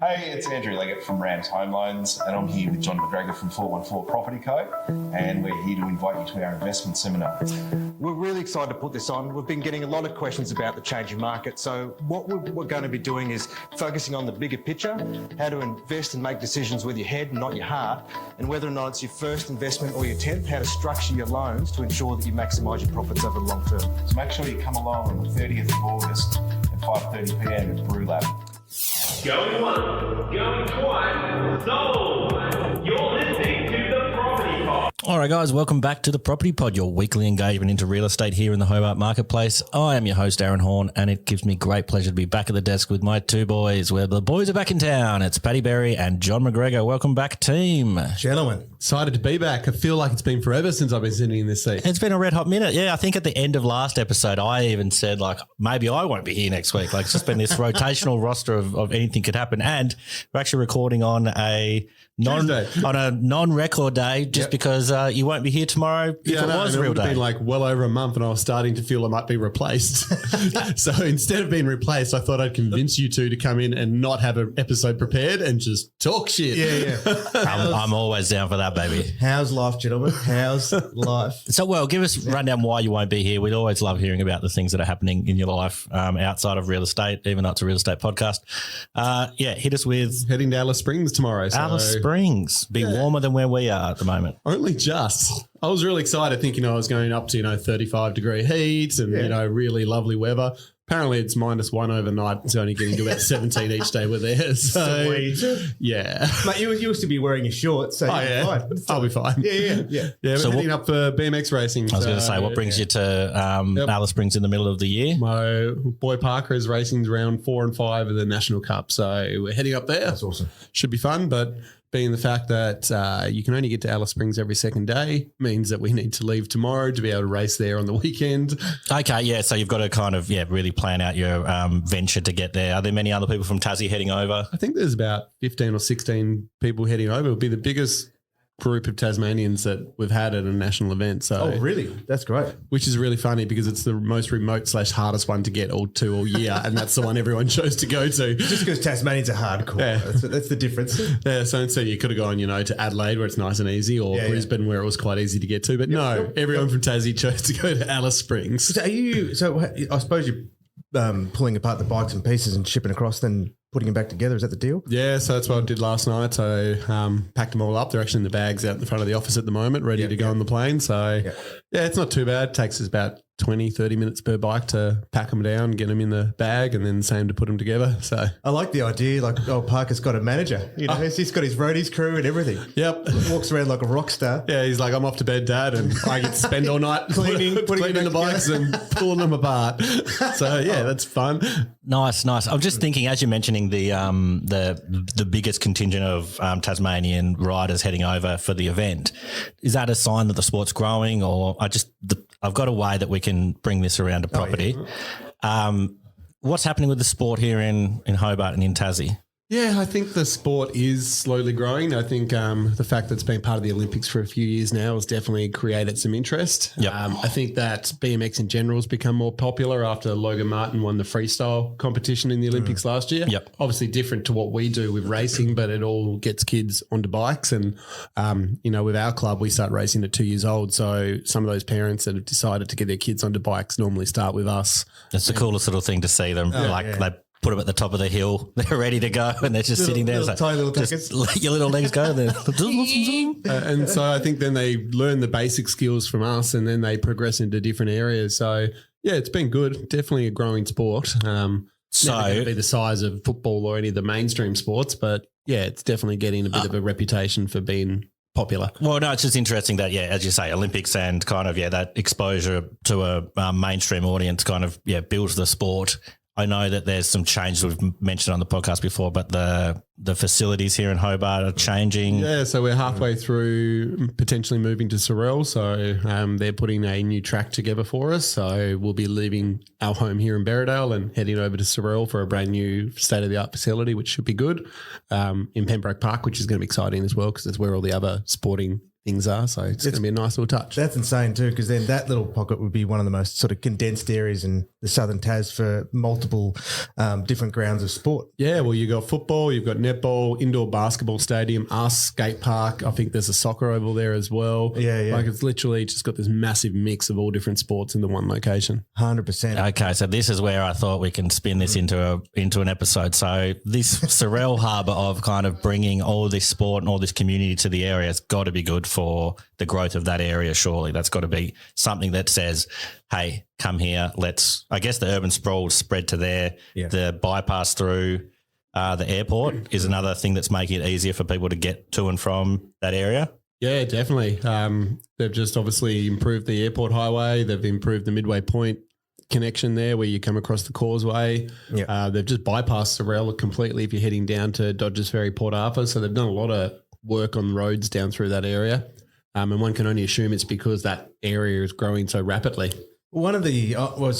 Hey, it's Andrew Leggett from Rams Home Loans, and I'm here with John McGregor from 414 Property Co, and we're here to invite you to our investment seminar. We're really excited to put this on. We've been getting a lot of questions about the changing market, so what we're going to be doing is focusing on the bigger picture, how to invest and make decisions with your head, not your heart, and whether or not it's your first investment or your 10th, how to structure your loans to ensure that you maximise your profits over the long term. So make sure you come along on the 30th of August at 5:30pm at Brewlab. Going once, going twice, sold! You're listening to the Property Pod. All right, guys, welcome back to the Property Pod, your weekly engagement into real estate here in the Hobart Marketplace. I am your host, Aaron Horn, and it gives me great pleasure to be back at the desk with my two boys, where the boys are back in town. It's Paddy Berry and John McGregor. Welcome back, team. Gentlemen, excited to be back. I feel like it's been forever since I've been sitting in this seat. It's been a red hot minute. Yeah, I think at the end of last episode, I even said, like, maybe I won't be here next week. Like, it's just been this rotational roster of anything could happen. And we're actually recording on a non-record day just because you won't be here tomorrow if it was a real day. It's been like well over a month and I was starting to feel I might be replaced. So instead of being replaced, I thought I'd convince you two to come in and not have an episode prepared and just talk shit. Yeah. I'm always down for that, baby. How's life, gentlemen? How's life? So, well, give us a rundown why you won't be here. We'd always love hearing about the things that are happening in your life outside of real estate, even though it's a real estate podcast. Hit us with Heading to Alice Springs tomorrow. Alice Springs. Be warmer than where we are at the moment. Only just. I was really excited thinking I was going up to, 35-degree heat and, really lovely weather. Apparently it's -1 overnight. It's only getting to about 17 each day we're there. So, yeah. Mate, you used to be wearing a short, so you're fine. I'll be fine. Yeah. Yeah, we're heading up for BMX racing. I was going to say, what brings you to Alice Springs in the middle of the year? My boy Parker is racing round 4 and 5 of the National Cup. So we're heading up there. That's awesome. Should be fun, but being the fact that you can only get to Alice Springs every second day means that we need to leave tomorrow to be able to race there on the weekend. Okay, yeah. So you've got to kind of, really plan out your venture to get there. Are there many other people from Tassie heading over? I think there's about 15 or 16 people heading over. It'll be the biggest group of Tasmanians that we've had at a national event. So, oh, really? That's great. Which is really funny because it's the most remote / hardest one to get all year, and that's the one everyone chose to go to. Just because Tasmanians are hardcore. Yeah. That's the difference. Yeah, so you could have gone, to Adelaide where it's nice and easy, or Brisbane where it was quite easy to get to. But no, everyone from Tassie chose to go to Alice Springs. So I suppose you're pulling apart the bikes and pieces and shipping across, then putting them back together. Is that the deal? Yeah, so that's what I did last night. So packed them all up. They're actually in the bags out in the front of the office at the moment, ready to go on the plane. So it's not too bad. It takes us about 20, 30 minutes per bike to pack them down, get them in the bag, and then same to put them together. So I like the idea. Like, Parker's got a manager. He's got his roadies crew and everything. Yep. Walks around like a rock star. Yeah, he's like, I'm off to bed, Dad, and I get to spend all night cleaning the bikes and pulling them apart. So that's fun. Nice. I'm just thinking, as you're mentioning the biggest contingent of Tasmanian riders heading over for the event, is that a sign that the sport's growing, or I've got a way that we can bring this around to property? What's happening with the sport here in Hobart and in Tassie? Yeah, I think the sport is slowly growing. I think the fact that it's been part of the Olympics for a few years now has definitely created some interest. Yep. I think that BMX in general has become more popular after Logan Martin won the freestyle competition in the Olympics last year. Yep. Obviously different to what we do with racing, but it all gets kids onto bikes. And, with our club, we start racing at 2 years old. So some of those parents that have decided to get their kids onto bikes normally start with us. It's the coolest little thing to see them. They put them at the top of the hill. They're ready to go, and they're just sitting there. Tiny little just let your little legs go. And so I think then they learn the basic skills from us, and then they progress into different areas. So it's been good. Definitely a growing sport. Never going to be the size of football or any of the mainstream sports, but it's definitely getting a bit of a reputation for being popular. Well, no, it's just interesting that, as you say, Olympics and kind of, that exposure to a mainstream audience kind of, builds the sport. I know that there's some changes we've mentioned on the podcast before, but the facilities here in Hobart are changing. Yeah, so we're halfway through potentially moving to Sorell. So they're putting a new track together for us. So we'll be leaving our home here in Berriedale and heading over to Sorell for a brand new state-of-the-art facility, which should be good, in Pembroke Park, which is going to be exciting as well because that's where all the other sporting things are. So it's going to be a nice little touch. That's insane too, because then that little pocket would be one of the most sort of condensed areas in the southern Tas for multiple different grounds of sport. Yeah, well, you've got football, you've got netball, indoor basketball stadium, skate park. I think there's a soccer oval there as well. Yeah. Like it's literally just got this massive mix of all different sports into one location. 100%. Okay, so this is where I thought we can spin this into an episode. So this Sorell hub of kind of bringing all this sport and all this community to the area has got to be good for the growth of that area, surely. That's got to be something that says, hey, come here, I guess the urban sprawl spread to there. Yeah. The bypass through the airport is another thing that's making it easier for people to get to and from that area. Yeah, definitely. They've just obviously improved the airport highway. They've improved the Midway Point connection there where you come across the causeway. Yeah. They've just bypassed Sorell completely if you're heading down to Dodges Ferry, Port Arthur. So they've done a lot of work on roads down through that area. And one can only assume it's because that area is growing so rapidly. One of the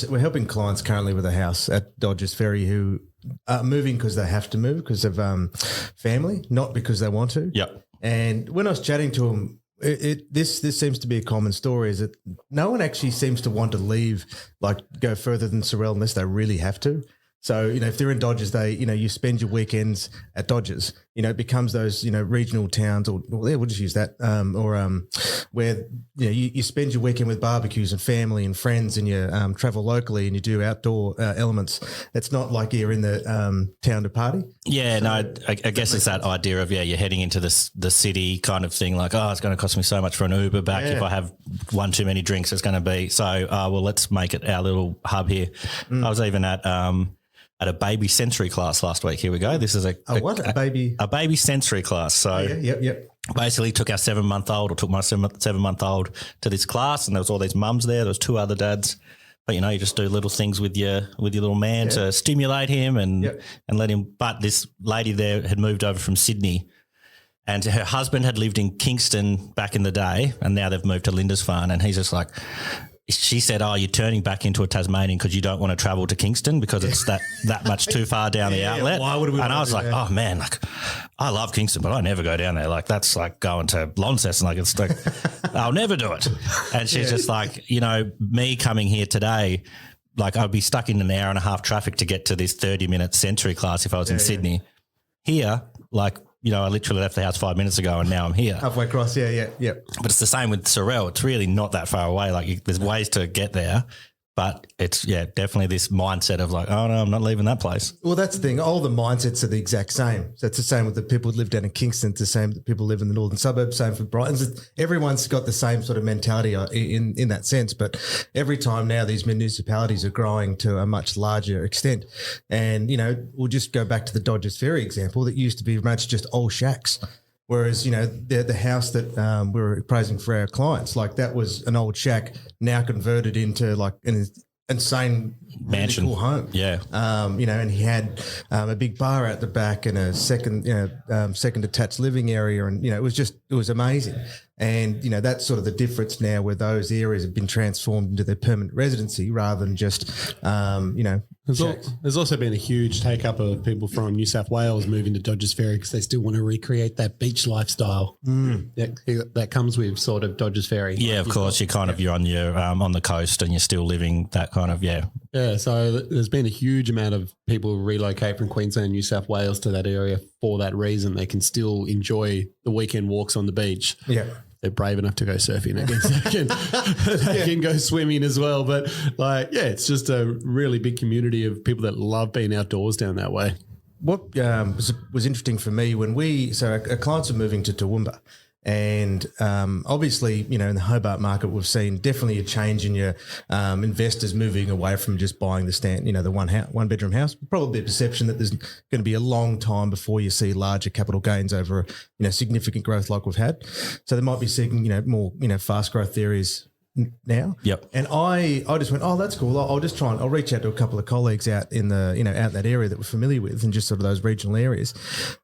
we're helping clients currently with a house at Dodges Ferry who are moving because they have to move because of family, not because they want to. Yep. And when I was chatting to them, this seems to be a common story, is that no one actually seems to want to leave, like go further than Sorell unless they really have to. So, if they're in Dodges, you spend your weekends at Dodges. It becomes those, regional towns we'll just use that, where, you spend your weekend with barbecues and family and friends and you travel locally and you do outdoor elements. It's not like you're in the town to party. Yeah, so, I guess it's that idea of, you're heading into the city kind of thing, like, it's going to cost me so much for an Uber back. If I have one too many drinks, it's going to be. So, let's make it our little hub here. I was even at a baby sensory class last week. Here we go. This is a baby sensory class. So Yep. basically took our 7-month-old or took my 7-month-old to this class, and there was all these mums there. There was 2 other dads. But, you just do little things with your little man to stimulate him and let him. But this lady there had moved over from Sydney, and her husband had lived in Kingston back in the day, and now they've moved to Lindisfarne, and he's just like, she said, you're turning back into a Tasmanian because you don't want to travel to Kingston because it's that much too far down the outlet. Why would we? And I was like, oh man, like I love Kingston, but I never go down there. Like that's like going to Launceston. Like it's like, I'll never do it. And she's just like, me coming here today, like I'd be stuck in an hour and a half traffic to get to this 30-minute sensory class if I was in Sydney. Here, like, I literally left the house 5 minutes ago and now I'm here. Halfway across, yeah. But it's the same with Sorell. It's really not that far away. Like there's ways to get there, but it's, definitely this mindset of like, oh no, I'm not leaving that place. Well, that's the thing. All the mindsets are the exact same. So it's the same with the people who live down in Kingston. It's the same with the people who live in the northern suburbs. Same for Brighton. Everyone's got the same sort of mentality in that sense. But every time now these municipalities are growing to a much larger extent. And, we'll just go back to the Dodges Ferry example that used to be much just old shacks. Whereas, the house that we were praising for our clients, like that was an old shack now converted into like an insane mansion, really cool home. Yeah. And he had a big bar out the back and a second detached living area. And, it was amazing. And, that's sort of the difference now where those areas have been transformed into their permanent residency rather than just, There's also been a huge take-up of people from New South Wales moving to Dodges Ferry because they still want to recreate that beach lifestyle that comes with sort of Dodges Ferry. Yeah, of course. You're on the coast and you're still living that kind of, Yeah, so there's been a huge amount of people relocate from Queensland and New South Wales to that area for that reason. They can still enjoy the weekend walks on the beach. Yeah. They're brave enough to go surfing. I guess they can go swimming as well. But it's just a really big community of people that love being outdoors down that way. What was interesting for me when our clients are moving to Toowoomba, and obviously, in the Hobart market, we've seen definitely a change in your investors moving away from just buying the one bedroom house. Probably a perception that there's going to be a long time before you see larger capital gains over significant growth like we've had. So they might be seeking more fast growth areas now. Yep. And I just went, oh, that's cool. I'll just I'll reach out to a couple of colleagues out in the out that area that we're familiar with and just sort of those regional areas,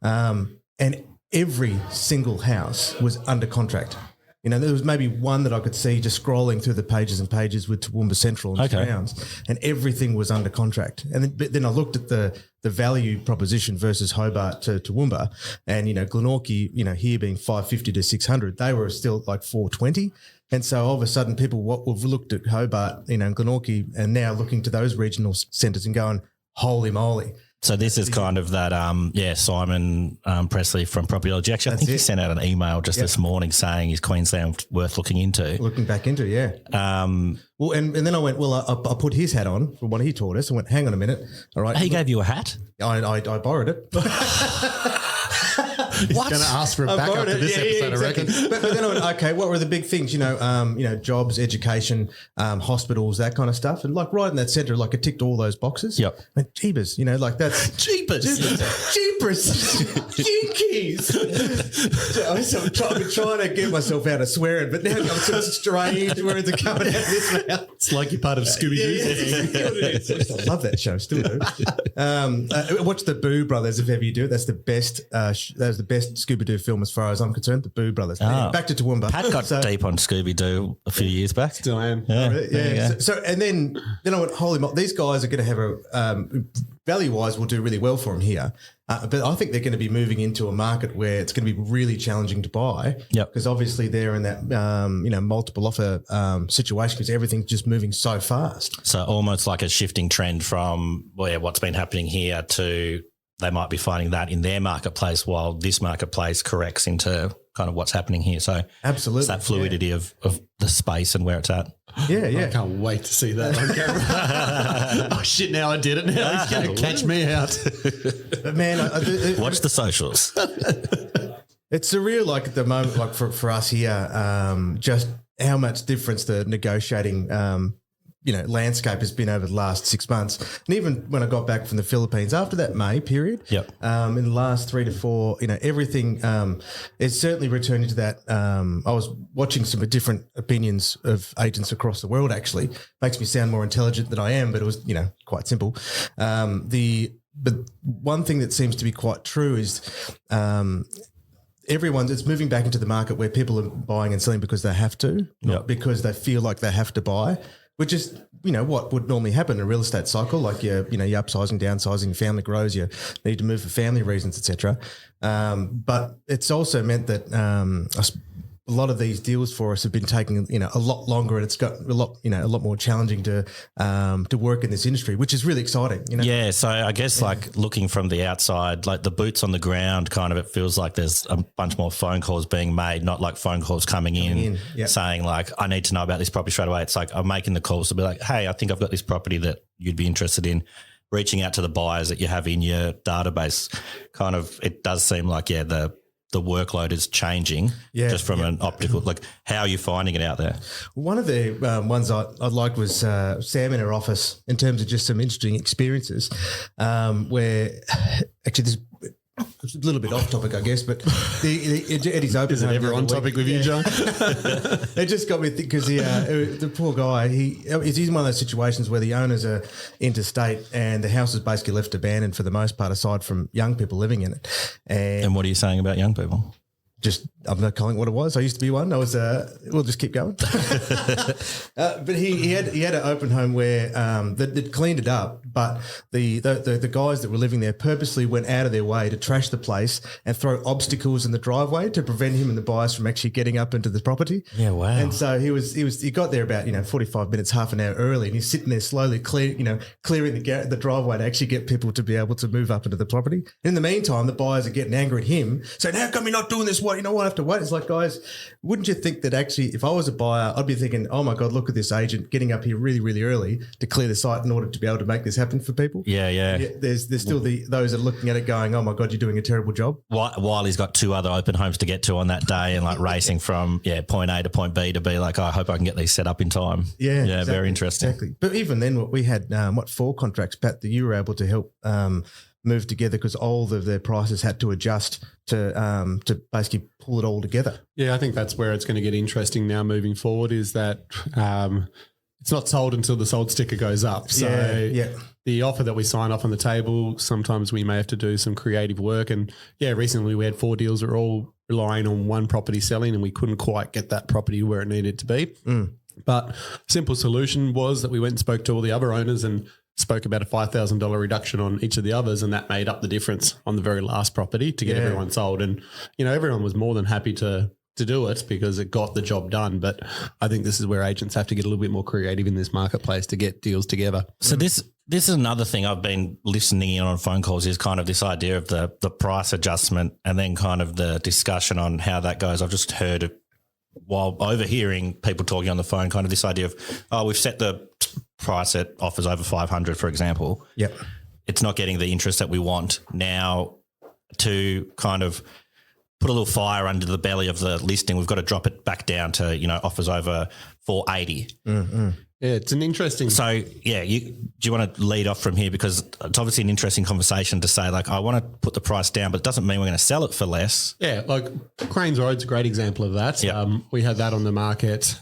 and every single house was under contract. You know, there was maybe one that I could see just scrolling through the pages and pages with Toowoomba Central and surrounds, and everything was under contract. And then I looked at the value proposition versus Hobart to Toowoomba, and, you know, Glenorchy, you know, here being 550 to 600, they were still like 420. And so all of a sudden people we've looked at Hobart, you know, and Glenorchy, and now looking to those regional centres and going, holy moly. So this is kind of that, Simon Presley from Property Logic. Actually, I think he sent out an email just this morning saying is Queensland worth looking into. Looking back into, yeah. Well, and then I went, well, I put his hat on from what he taught us and went, hang on a minute. All right. He gave you a hat? I borrowed it. He's going to ask for a backup to this episode, exactly. I reckon. But then I went, okay, what were the big things? You know, jobs, education, hospitals, that kind of stuff. And like right in that centre, like it ticked all those boxes. Yep. And jeebus, you know, like that's Jeepers. Jinkies. So I've been trying to get myself out of swearing, but now I'm sort of strange words are coming out of this mouth. It's like you're part of Scooby-Doo. I love that show, still do. Watch the Boo Brothers if ever you do it. That's the best. That was the best Scooby-Doo film as far as I'm concerned. The Boo Brothers. Anyway, back to Toowoomba. Pat got deep on Scooby-Doo a few years back. Still am. Yeah. So and then I went, holy moly, these guys are going to have a value-wise will do really well for them here. But I think they're going to be moving into a market where it's going to be really challenging to buy. Yep. Because obviously they're in that multiple offer situation because everything's just moving so fast. So almost like a shifting trend from what's been happening here to they might be finding that in their marketplace while this marketplace corrects into kind of what's happening here. So absolutely, it's that fluidity of the space and where it's at. Yeah. I can't wait to see that on camera. Oh shit! Now I did it. Now he's going to catch me out. But man, watch the socials. It's surreal, like at the moment, like for us here, just how much difference the negotiating landscape has been over the last 6 months. And even when I got back from the Philippines after that May period, in the last 3 to 4, everything is certainly returning to that. I was watching some different opinions of agents across the world, actually. Makes me sound more intelligent than I am, but it was, quite simple. But one thing that seems to be quite true is it's moving back into the market where people are buying and selling because they have to, not because they feel like they have to buy. Which is, what would normally happen in a real estate cycle, like you're upsizing, downsizing, family grows, you need to move for family reasons, etc. But it's also meant that a lot of these deals for us have been taking, a lot longer, and it's got a lot more challenging to work in this industry, which is really exciting. Yeah. So I guess like looking from the outside, like the boots on the ground, kind of, it feels like there's a bunch more phone calls being made, not like phone calls coming in. Saying like, I need to know about this property straight away. It's like I'm making the calls to be like, hey, I think I've got this property that you'd be interested in. Reaching out to the buyers that you have in your database, kind of, it does seem like, the workload is changing just from an optical, like how are you finding it out there? One of the ones I liked was Sam in her office in terms of just some interesting experiences where actually this it's a little bit off topic, I guess, but Eddie's open. Is it ever on topic with you, John? It just got me because the poor guy, he's in one of those situations where the owners are interstate and the house is basically left abandoned for the most part, aside from young people living in it. And what are you saying about young people? I'm not calling it what it was. I used to be one. We'll just keep going. But he had an open home where that cleaned it up, but the guys that were living there purposely went out of their way to trash the place and throw obstacles in the driveway to prevent him and the buyers from actually getting up into the property. Yeah, wow. And so he got there about 45 minutes, half an hour early, and he's sitting there slowly clearing the driveway to actually get people to be able to move up into the property. In the meantime, the buyers are getting angry at him, saying, "How come you're not doing this? What? I have to wait." It's like, guys, wouldn't you think that actually if I was a buyer, I'd be thinking, oh my God, look at this agent getting up here really, really early to clear the site in order to be able to make this happen for people? Yeah. There's still those that are looking at it going, oh my God, you're doing a terrible job. While he's got 2 other open homes to get to on that day and like racing from point A to point B to be like, I hope I can get these set up in time. Yeah, exactly, very interesting. Exactly. But even then, we had 4 contracts, Pat, that you were able to help move together because all of their prices had to adjust to basically pull it all together. Yeah, I think that's where it's going to get interesting now moving forward is that it's not sold until the sold sticker goes up. So the offer that we sign off on the table, sometimes we may have to do some creative work. And recently we had 4 deals that were all relying on one property selling, and we couldn't quite get that property where it needed to be. But simple solution was that we went and spoke to all the other owners and spoke about a $5,000 reduction on each of the others, and that made up the difference on the very last property to get everyone sold. And, everyone was more than happy to do it because it got the job done. But I think this is where agents have to get a little bit more creative in this marketplace to get deals together. So this is another thing I've been listening in on phone calls, is kind of this idea of the price adjustment, and then kind of the discussion on how that goes. I've just heard, while overhearing people talking on the phone, kind of this idea of, we've set the price at offers over 500, for example. Yep. It's not getting the interest that we want. Now, to kind of put a little fire under the belly of the listing, we've got to drop it back down to, offers over 480. Yeah, it's an interesting. So, do you want to lead off from here? Because it's obviously an interesting conversation to say, like, I want to put the price down, but it doesn't mean we're going to sell it for less. Yeah, like Cranes Road's a great example of that. Yep. We had that on the market,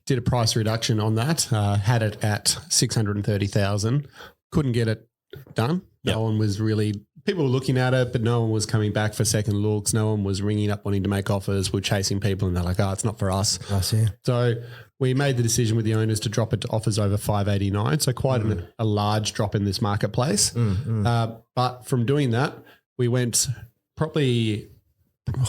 did a price reduction on that, had it at 630,000, couldn't get it done. Yep. No one was really, people were looking at it, but no one was coming back for second looks. No one was ringing up wanting to make offers. We're chasing people and they're like, it's not for us. I see. So we made the decision with the owners to drop it to offers over 589. So quite a large drop in this marketplace. But from doing that, we went probably,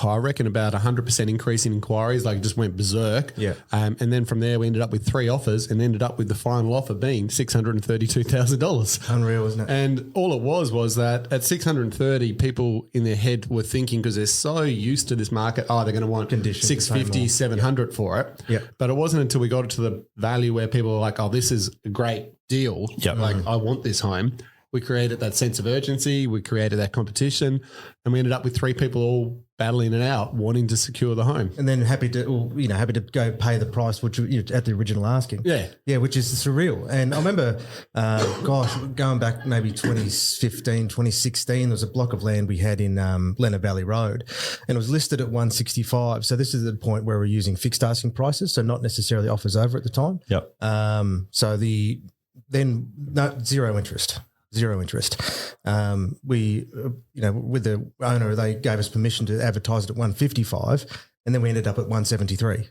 I reckon, about 100% increase in inquiries, like it just went berserk. Yeah. And then from there, we ended up with 3 offers and ended up with the final offer being $632,000. Unreal, isn't it? And all it was that at 630, people in their head were thinking, because they're so used to this market, they're going to want Conditions 650, 700 for it. Yeah. But it wasn't until we got it to the value where people were like, this is a great deal. Yep. Like, I want this home. We created that sense of urgency. We created that competition, and we ended up with 3 people all battling it out, wanting to secure the home. And then happy to go pay the price which at the original asking. Yeah, which is surreal. And I remember, going back maybe 2015, 2016, there was a block of land we had in Leonard Valley Road, and it was listed at 165. So this is the point where we're using fixed asking prices, so not necessarily offers over at the time. Yep. Zero interest. Zero interest. We, with the owner, they gave us permission to advertise it at 155, and then we ended up at 173.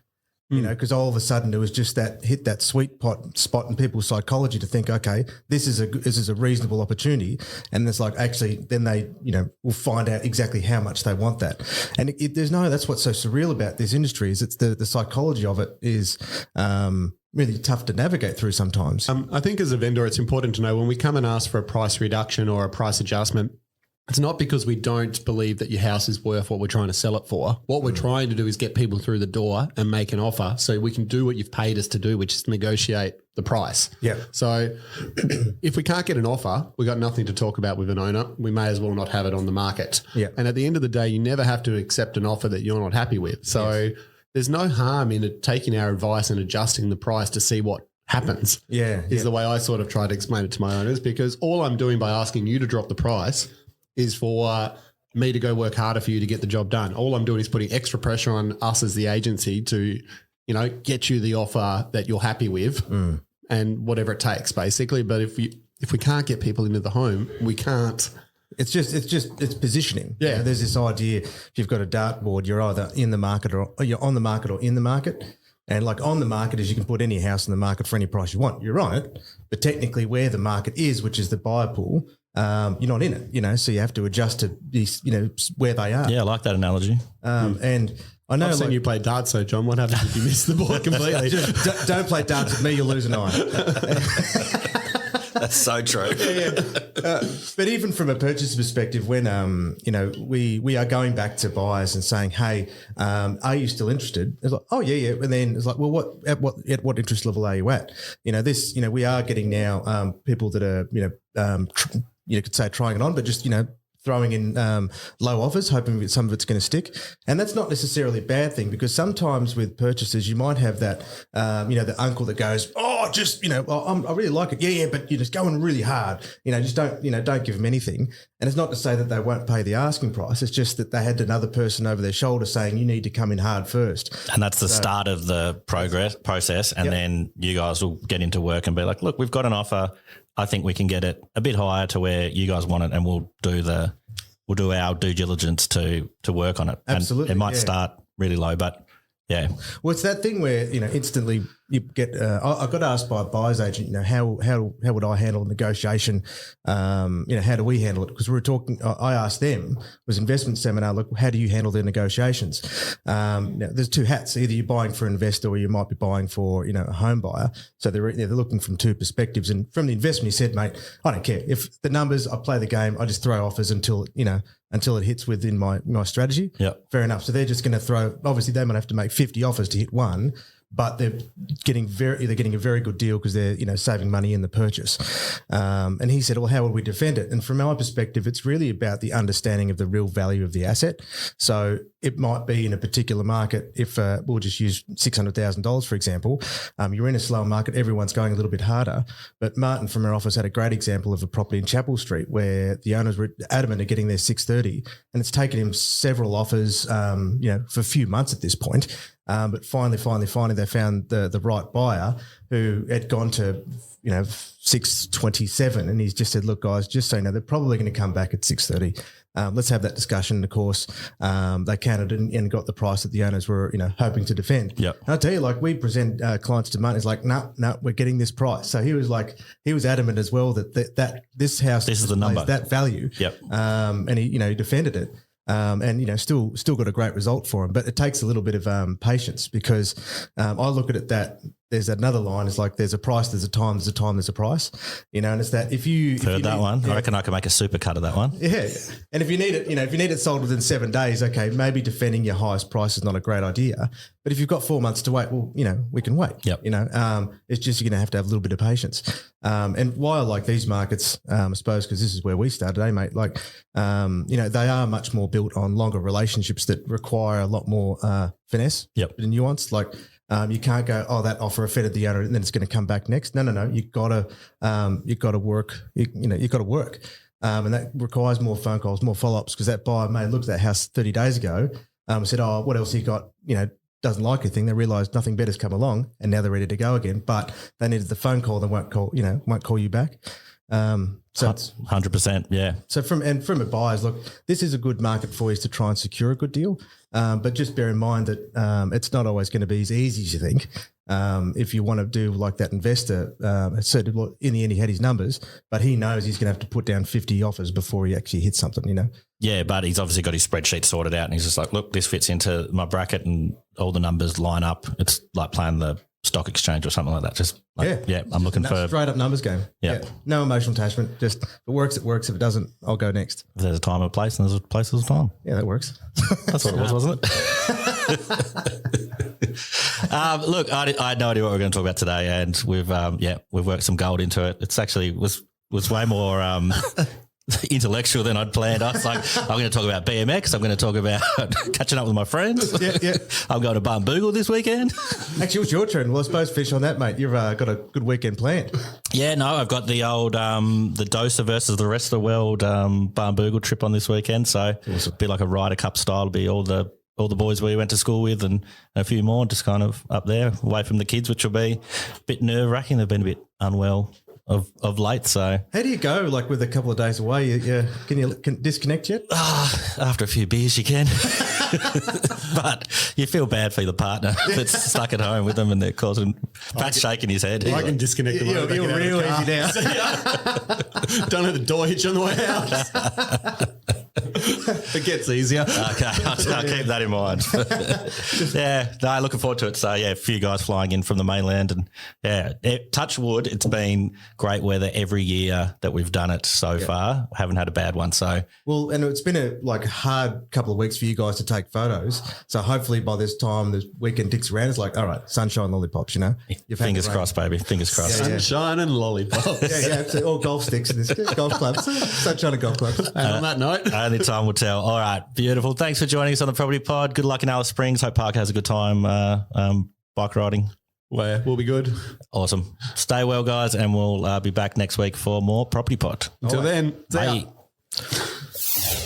Because all of a sudden it was just hit that sweet spot in people's psychology to think, okay, this is a reasonable opportunity, and it's like actually then they will find out exactly how much they want that, and that's what's so surreal about this industry is it's the psychology of it is really tough to navigate through sometimes. I think as a vendor, it's important to know when we come and ask for a price reduction or a price adjustment, it's not because we don't believe that your house is worth what we're trying to sell it for. What we're trying to do is get people through the door and make an offer so we can do what you've paid us to do, which is negotiate the price. Yeah. So if we can't get an offer, we've got nothing to talk about with an owner. We may as well not have it on the market. Yeah. And at the end of the day, you never have to accept an offer that you're not happy with. So there's no harm in taking our advice and adjusting the price to see what happens. Is the way I sort of try to explain it to my owners, because all I'm doing by asking you to drop the price is for me to go work harder for you to get the job done. All I'm doing is putting extra pressure on us as the agency to, get you the offer that you're happy with and whatever it takes basically. But if we can't get people into the home, we can't. It's positioning. Yeah. There's this idea, if you've got a dartboard, you're either in the market or you're on the market or in the market. And like on the market is you can put any house in the market for any price you want. You're on it. But technically where the market is, which is the buyer pool, you're not in it, so you have to adjust to these, where they are. Yeah, I like that analogy. And I know I've seen you play darts, so John, what happens if you miss the ball completely? Just don't play darts with me, you'll lose an eye. That's so true. But even from a purchase perspective, when we are going back to buyers and saying, "Hey, are you still interested?" It's like, "Oh yeah," and then it's like, "Well, at what interest level are you at?" We are getting now people that are you could say trying it on, but just throwing in low offers, hoping that some of it's going to stick. And that's not necessarily a bad thing, because sometimes with purchases, you might have that, the uncle that goes, oh, just, I really like it. Yeah, but you're just going really hard. Just don't give them anything. And it's not to say that they won't pay the asking price. It's just that they had another person over their shoulder saying, you need to come in hard first. And that's the start of the process. And then you guys will get into work and be like, look, we've got an offer. I think we can get it a bit higher to where you guys want it, and we'll do our due diligence to work on it. Absolutely. And it might start really low, but yeah. Well, it's that thing where, instantly you get, I got asked by a buyer's agent, how would I handle negotiation? How do we handle it? Because we were talking, I asked them, it was investment seminar, look, how do you handle their negotiations? There's two hats. Either you're buying for an investor or you might be buying for, a home buyer. So they're looking from two perspectives. And from the investment, he said, mate, I don't care. If the numbers, I play the game, I just throw offers until it hits within my strategy. Yeah. Fair enough. So they're just going to throw, obviously they might have to make 50 offers to hit one, but they're getting a very good deal because they're, saving money in the purchase. And he said, well, how would we defend it? And from our perspective, it's really about the understanding of the real value of the asset. So it might be in a particular market, if we'll just use $600,000, for example, you're in a slower market, everyone's going a little bit harder. But Martin from our office had a great example of a property in Chapel Street where the owners were adamant of getting their 630, and it's taken him several offers, for a few months at this point. But finally, they found the right buyer who had gone to, 627, and he's just said, look, guys, just so you know, they're probably going to come back at 630. Let's have that discussion. And of course, they counted and got the price that the owners were, hoping to defend. Yep. And I'll tell you, like, we present clients to Martin. He's like, no, we're getting this price. So he was adamant as well that this house, this is the number, that value. Yep. And he, defended it. And still got a great result for him, but it takes a little bit of patience, because I look at it that there's another line. It's like there's a price, there's a time, there's a price. And it's that if you heard that one, I reckon I can make a super cut of that one. Yeah, and if you need it, sold within 7 days, okay, maybe defending your highest price is not a great idea. But if you've got 4 months to wait, well, we can wait. Yep. It's just you're going to have a little bit of patience. And why I like these markets, I suppose, because this is where we started, mate. Like, they are much more built on longer relationships that require a lot more finesse, and nuance. Like, you can't go, oh, that offer offended the owner, and then it's going to come back next. No. You've got to work. You've got to work. And that requires more phone calls, more follow-ups, because that buyer may look at that house 30 days ago, said, oh, what else you got? Doesn't like a thing. They realised nothing better's come along, and now they're ready to go again. But they needed the phone call. They won't call you back. So it's 100%. Yeah. So from a buyer's look, this is a good market for you to try and secure a good deal. But just bear in mind that it's not always going to be as easy as you think. If you want to do like that investor, so in the end he had his numbers, but he knows he's going to have to put down 50 offers before he actually hits something, Yeah, but he's obviously got his spreadsheet sorted out, and he's just like, look, this fits into my bracket and all the numbers line up. It's like playing the stock exchange or something like that. Just I'm looking for straight up numbers game. Yeah. No emotional attachment. Just if it works, it works. If it doesn't, I'll go next. If there's a time and a place, and there's a place, there's a time. Yeah, that works. That's what it was, wasn't it? Look, I had no idea what we were going to talk about today, and we've worked some gold into it. It's actually was way more intellectual than I'd planned. I was like, I'm going to talk about BMX. I'm going to talk about catching up with my friends. Yeah. I'm going to Barnbougle this weekend. Actually, it was your turn. Well, I suppose finish on that, mate. You've got a good weekend planned. Yeah, no, I've got the old the Dosa versus the rest of the world Barnbougle trip on this weekend. So it'll be like a Ryder Cup style. It'll be all the boys we went to school with and a few more, just kind of up there, away from the kids, which will be a bit nerve-wracking. They've been a bit unwell of late. So how do you go, like, with a couple of days away? Can you disconnect yet? After a few beers you can. But you feel bad for the partner that's stuck at home with them, and they're causing Pat's shaking his head. I can disconnect them. You're real easy now. Don't have the door hitch on the way out. It gets easier. Okay, I'll keep that in mind. Looking forward to it. So, a few guys flying in from the mainland. And, touch wood, it's been great weather every year that we've done it so far. Haven't had a bad one. So, well, and it's been a hard couple of weeks for you guys to take photos. So hopefully by this time the weekend ticks around, it's like, all right, sunshine lollipops, fingers crossed, baby. Fingers crossed. Sunshine and lollipops. Absolutely. All golf sticks in this golf clubs. Sunshine and golf clubs. And on that note, only time will tell. All right, beautiful. Thanks for joining us on the Property Pod. Good luck in Alice Springs. Hope Parker has a good time bike riding. we'll be good. Awesome. Stay well, guys, and we'll be back next week for more Property Pod. Until then, bye.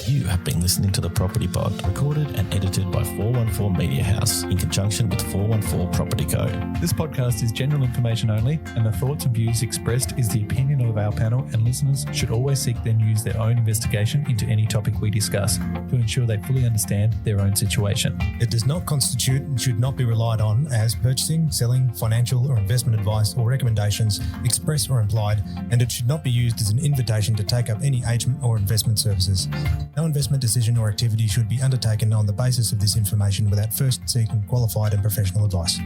You have been listening to the Property Pod, recorded and edited by 414 Media House in conjunction with 414 Property Code. This podcast is general information only, and the thoughts and views expressed is the opinion of our panel, and listeners should always seek then use their own investigation into any topic we discuss to ensure they fully understand their own situation. It does not constitute and should not be relied on as purchasing, selling, financial or investment advice or recommendations, express or implied, and it should not be used as an invitation to take up any agent or investment services. No investment decision or activity should be undertaken on the basis of this information without first seeking qualified and professional advice.